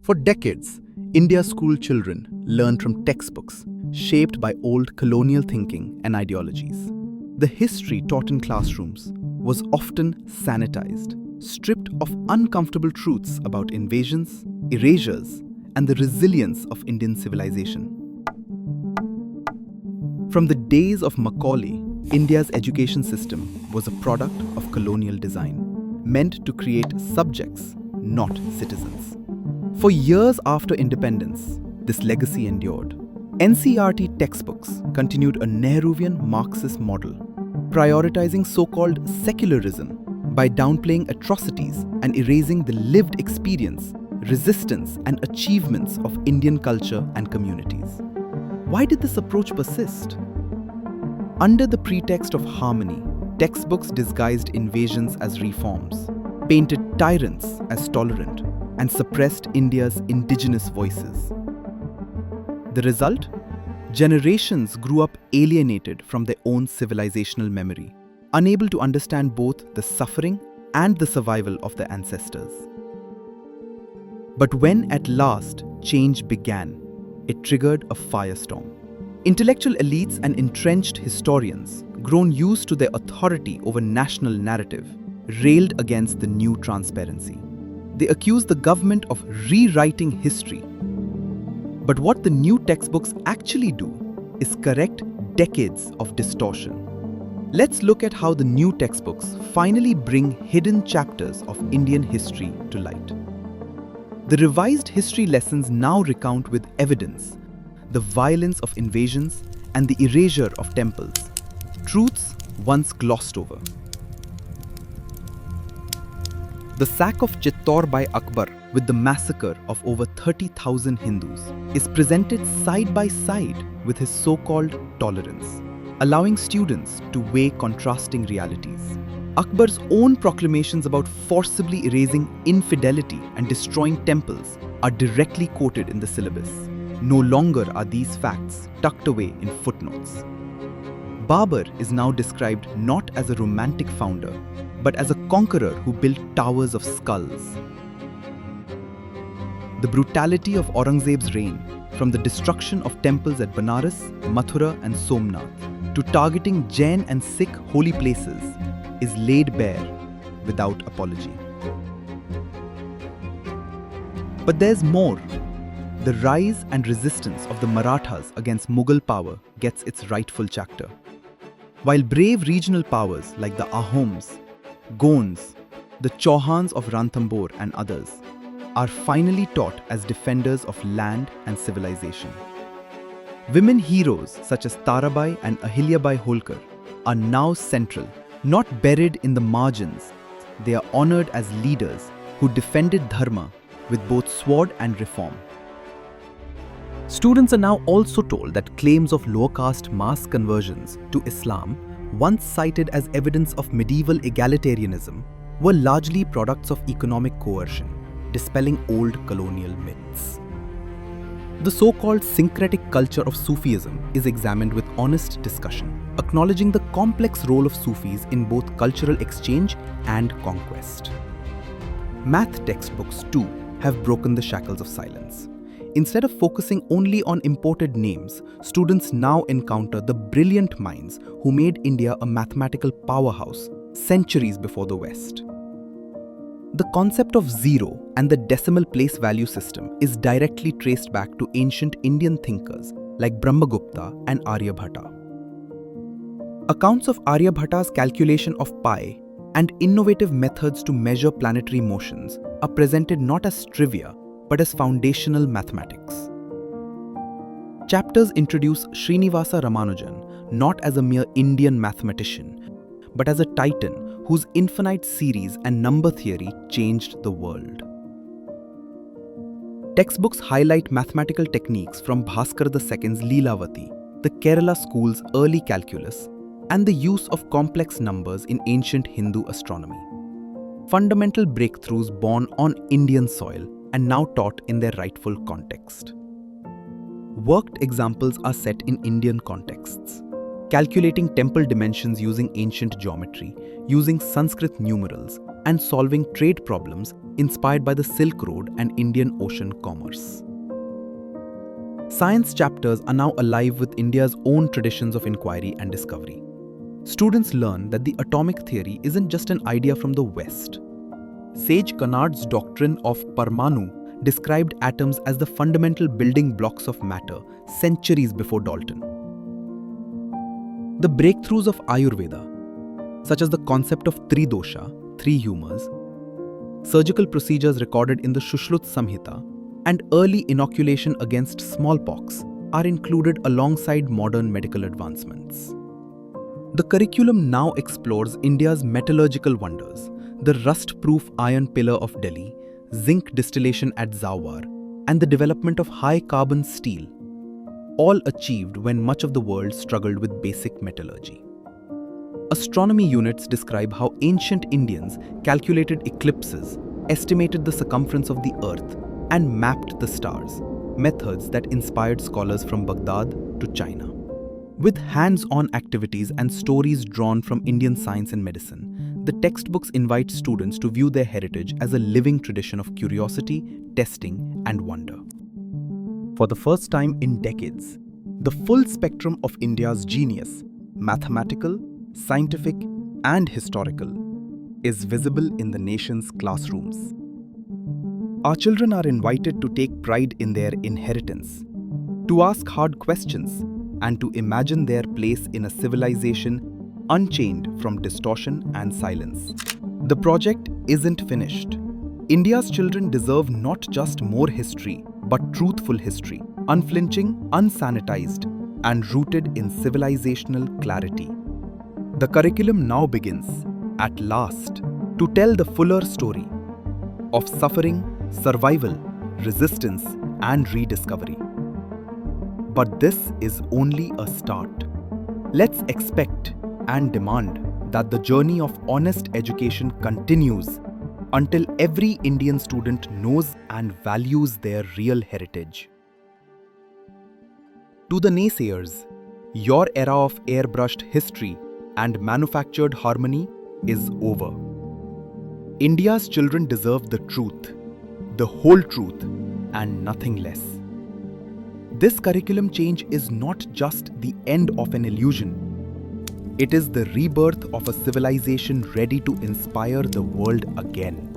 For decades, India's school children learned from textbooks shaped by old colonial thinking and ideologies. The history taught in classrooms was often sanitized, stripped of uncomfortable truths about invasions, erasures, and the resilience of Indian civilization. From the days of Macaulay, India's education system was a product of colonial design, meant to create subjects, not citizens. For years after independence, this legacy endured. NCERT textbooks continued a Nehruvian Marxist model, prioritizing so-called secularism by downplaying atrocities and erasing the lived experience, resistance, and achievements of Indian culture and communities. Why did this approach persist? Under the pretext of harmony, textbooks disguised invasions as reforms, painted tyrants as tolerant, and suppressed India's indigenous voices. The result? Generations grew up alienated from their own civilizational memory, unable to understand both the suffering and the survival of their ancestors. But when at last change began, it triggered a firestorm. Intellectual elites and entrenched historians, grown used to their authority over national narrative, railed against the new transparency. They accused the government of rewriting history. But what the new textbooks actually do is correct decades of distortion. Let's look at how the new textbooks finally bring hidden chapters of Indian history to light. The revised history lessons now recount with evidence the violence of invasions and the erasure of temples, truths once glossed over. The sack of Chittor by Akbar with the massacre of over 30,000 Hindus is presented side by side with his so-called tolerance, allowing students to weigh contrasting realities. Akbar's own proclamations about forcibly erasing infidelity and destroying temples are directly quoted in the syllabus. No longer are these facts tucked away in footnotes. Babur is now described not as a romantic founder, but as a conqueror who built towers of skulls. The brutality of Aurangzeb's reign, from the destruction of temples at Banaras, Mathura and Somnath, to targeting Jain and Sikh holy places, is laid bare without apology. But there's more. The rise and resistance of the Marathas against Mughal power gets its rightful chapter. While brave regional powers like the Ahoms, Gonds, the Chauhans of Ranthambore and others are finally taught as defenders of land and civilization. Women heroes such as Tarabai and Ahilyabai Holkar are now central, not buried in the margins. They are honored as leaders who defended dharma with both sword and reform. Students are now also told that claims of lower caste mass conversions to Islam, once cited as evidence of medieval egalitarianism, were largely products of economic coercion, dispelling old colonial myths. The so-called syncretic culture of Sufism is examined with honest discussion, acknowledging the complex role of Sufis in both cultural exchange and conquest. Math textbooks, too, have broken the shackles of silence. Instead of focusing only on imported names, students now encounter the brilliant minds who made India a mathematical powerhouse centuries before the West. The concept of zero and the decimal place value system is directly traced back to ancient Indian thinkers like Brahmagupta and Aryabhata. Accounts of Aryabhata's calculation of pi and innovative methods to measure planetary motions are presented not as trivia but as foundational mathematics. Chapters introduce Srinivasa Ramanujan not as a mere Indian mathematician, but as a titan whose infinite series and number theory changed the world. Textbooks highlight mathematical techniques from Bhaskar II's Leelavati, the Kerala school's early calculus, and the use of complex numbers in ancient Hindu astronomy. Fundamental breakthroughs born on Indian soil and now taught in their rightful context. Worked examples are set in Indian contexts, calculating temple dimensions using ancient geometry, using Sanskrit numerals, and solving trade problems inspired by the Silk Road and Indian Ocean commerce. Science chapters are now alive with India's own traditions of inquiry and discovery. Students learn that the atomic theory isn't just an idea from the West. Sage Kanard's doctrine of Parmanu described atoms as the fundamental building blocks of matter centuries before Dalton. The breakthroughs of Ayurveda, such as the concept of Tridosha, three humors, surgical procedures recorded in the Sushruta Samhita, and early inoculation against smallpox are included alongside modern medical advancements. The curriculum now explores India's metallurgical wonders, the rust-proof iron pillar of Delhi, zinc distillation at Zawar, and the development of high-carbon steel, all achieved when much of the world struggled with basic metallurgy. Astronomy units describe how ancient Indians calculated eclipses, estimated the circumference of the Earth, and mapped the stars, methods that inspired scholars from Baghdad to China. With hands-on activities and stories drawn from Indian science and medicine, the textbooks invite students to view their heritage as a living tradition of curiosity, testing, and wonder. For the first time in decades, the full spectrum of India's genius, mathematical, scientific, and historical, is visible in the nation's classrooms. Our children are invited to take pride in their inheritance, to ask hard questions, and to imagine their place in a civilization unchained from distortion and silence. The project isn't finished. India's children deserve not just more history, but truthful history, unflinching, unsanitized, and rooted in civilizational clarity. The curriculum now begins, at last, to tell the fuller story of suffering, survival, resistance, and rediscovery. But this is only a start. Let's expect and demand that the journey of honest education continues until every Indian student knows and values their real heritage. To the naysayers, your era of airbrushed history and manufactured harmony is over. India's children deserve the truth, the whole truth, and nothing less. This curriculum change is not just the end of an illusion. It is the rebirth of a civilization ready to inspire the world again.